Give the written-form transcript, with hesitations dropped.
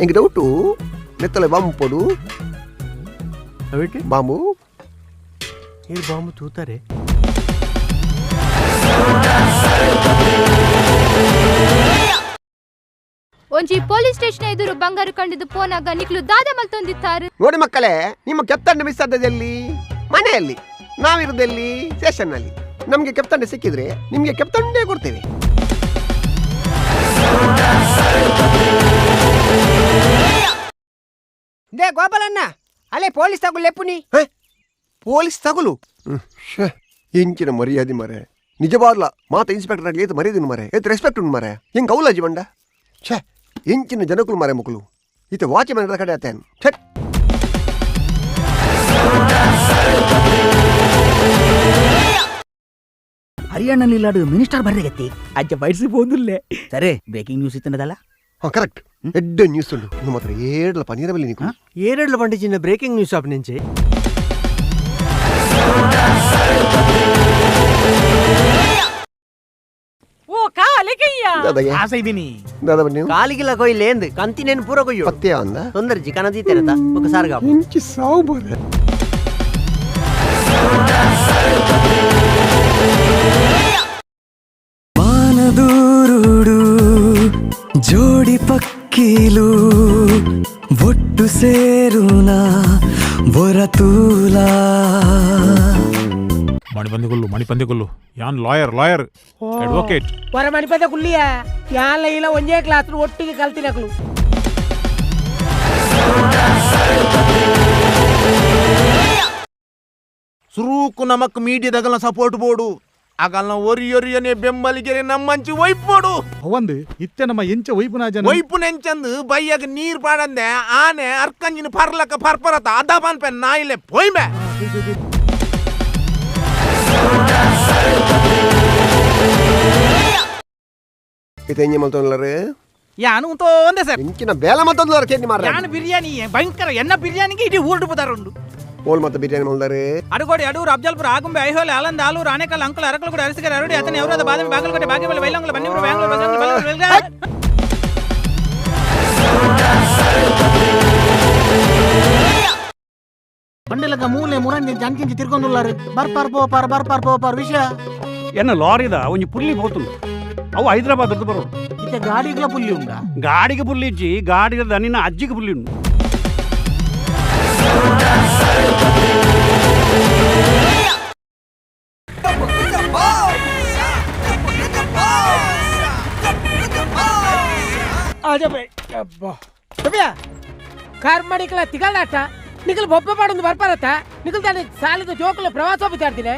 ఇంక doubt నెత్తలే bomb పోడు bomb ఏ bomb తూతారే ಒಂಜಿ ಪೊಲೀಸ್ ಸ್ಟೇಷನ್ ಎದುರು ಬಂಗಾರು ಕಂಡಿದ್ದು ಪೋನಾಗ ನಿಕ್ಲು ದಾದ ಮಲ್ತೊಂದಿತ್ತಾರೆ. ನೋಡಿ ಮಕ್ಕಳೇ, ನಿಮ್ಮ ಕೆಪ್ತಂಡ ಮಿಸ್ ಆದದಲ್ಲಿ ಮನೆಯಲ್ಲಿ, ನಾವಿರೋದಲ್ಲಿ ಸ್ಟೇಷನ್ ನಲ್ಲಿ. ನಮ್ಗೆ ಕೆಪ್ತಂಡ ಸಿಕ್ಕಿದ್ರೆ ನಿಮ್ಗೆ ಕೆಪ್ತಂಡೇ ಕೊಡ್ತೇವೆ. ದೇ ಗೋಪಾಲಣ್ಣ, ಅಲ್ಲೇ ಪೊಲೀಸ್ ತಗುಲು ಲೆಪ್ಪುನಿ. ಪೊಲೀಸ್ ತಗುಲು ಎಂಚಿನ ಮರ್ಯಾದೆ ಮರೆ. ನಿಜವಾದ್ಲ ಮಾತ ಇನ್ಸ್ಪೆಕ್ಟರ್ ಆಗಲಿ ಏತು ಮರ್ಯಾದಿನ ಮರೆ, ಏತು ರೆಸ್ಪೆಕ್ಟ್ ಉಂಟು ಮರೆ. ಹೆಂಗೆ ಕೌಲಾಜಿ ಬಂಡ ಛೇ ಎಂಚಿನ ಜನಕುಲು ಮರೆ ಮಕ್ಕಳು ಈತ ವಾಚ್ಮನ್ ಕಡೆ ಆತೇನು ಛಟ್. ಹರಿಯಾಣಲ್ಲಿಲ್ಲಾಡು ಮಿನಿಸ್ಟರ್ ಬರ್ರಿಗತ್ತಿ ಅಜ್ಜ ಬಯಸಿ ಹೋದಿಲ್ಲೇ. ಸರಿ, ಬ್ರೇಕಿಂಗ್ ನ್ಯೂಸ್ ಇತ್ತನದಲ್ಲ. కరెక్ట్ ఎడ్డ న్యూస్ ఉండు నువ్వు మాత్రం ఏడ్ల పనిరవల్లి నీకు ఏడేళ్ల పండించిన బ్రేకింగ్ న్యూస్ ఆప్ నుంచి ಓ ಕಾಲಿಕಯ್ಯ ఆసైదిని దాదా ನೀವು కాలికిల కొయ్యలేంది కంతి నేను పూర కొయ్యో పత్తే ఉందా తొందర చికనది తెరత ఒకసారిగా ఇంచి సావు బరే వానదూరుడు జోడి పక్కీలు ఒట్టు సేరునా బొరతూలా మణిపందికుళ్ళు యాన్ లాయర్ అడ్వకేట్ వర మణిపంద కుల్లియా యాన్ లైలా ಒಂದೇ ಕ್ಲಾಸ್ ಒಟ್ಟಿಗೆ ಕಲ್ತಿನಕಲು ಸುರೂಕು ನಮಕ್ ಮೀಡಿಯಾದಾಗಲ ಸಪೋರ್ಟ್ ಬೋಡು ಆಗಲ್ಲ ಒರಿಯೊರಿಯನೆ ಬೆಂಬಲಿಗೆ ನಮ್ಮ ಮಂಚಿ ಒಯ್ಪೋಡು ಅವಂದು ಇತ್ತೆ ನಮ್ಮ ಎಂಚ ಒಯ್ಪುನ ಜನ ಒಯ್ಪು ನೆಂಚಂದು ಬೈಯಾಗ ನೀರ್ ಪಾಡಂದೆ ಆನೆ ಅರ್ಕಂಜಿನ ಪರ್ಲಕ ಪರ್ಪರತ ಅದಬನ್ ಪೆನ್ ನಾಯಿಲೆ ಪೊಯ್ಮೆ ఇతేంజి మల్తోనలరే ಯಾನು ತೋ ಒಂದೇ ಸರ್ ఇంచిన బేల మల్తోనలరే కేని మార ಯಾನು ಬಿರಿಯಾನಿ ಭಯಂಕರ ಎನ್ನ ಬಿರಿಯಾನಿಗೆ ಇಡಿ ಊರ್ಡು ಬದಾರುಂಡು ಓಲ್ ಮತ್ತೆ ಬಿರಿಯಾನಿ ಮಲ್ದಾರೆ ಅಡುಗೋಡಿ ಅಡೂರು ಅಫ್ಜಲ್ಪುರ ಆಗುಂಬೆ ಐಹೊಳೆ ಆಲಂದ ಆಲೂರು ಆನೇಕಲ್ ಅಂಕಲ್ ಅರಕಲ್ ಕೂಡ ಅರಸಿಕರ ಅರಡಿ ಅತನೆ ಅವರಾದ ಬಾದಾಮಿ ಬಾಗಲಕೋಟೆ ಬಾಗೇಪಲ್ಲಿ ಬೈಲಂಗಲ ಬನ್ನಿಪುರ ಬ್ಯಾಂಗ್ಳೂರು ಬಸಂಗ ಬಲ್ಲೂರು ಬಂಡೆಲಕ ಮೂಲೆ ಮುರಂದಿ ಜಂಕಿಂಚಿ ತಿರ್ಕೊಂಡುಲ್ಲಾರು ಬರ್ಪಾರ್ ಪೋಪಾರ್ ವಿಷಯ ಎನ್ನ ಲಾರಿದ ಒಂಜಿ ಪುಲ್ಲಿ ಹೋತುಂಡು ಅವು ಹೈದರಾಬಾದ್ ಬರೋಡು ಇತ್ತೆ ಗಾಡಿಗಳ ಪುಲ್ಲಿ ಉಂಟಾ ಗಾಡಿಗೆ ಪುಲ್ಲಿ ಇಜ್ಜಿ ಗಾಡಿದ ದನಿನ ಅಜ್ಜಿಗೆ ಪುಲ್ಲಿ ಉಂಡು ಕಾರ್ಮಣಿಕಲ ತಿಗಳಾಟ ನಿಖಲ್ ಬೊಬ್ಬೆ ಪಾಡೊಂದು ಬರ್ಪಾರತ್ತ ನಿಖಲ್ ತಾನೆ ಸಾಲದ ಜೋಕುಲ ಪ್ರವಾಸೋಪಚಾರ್ತಿನೇ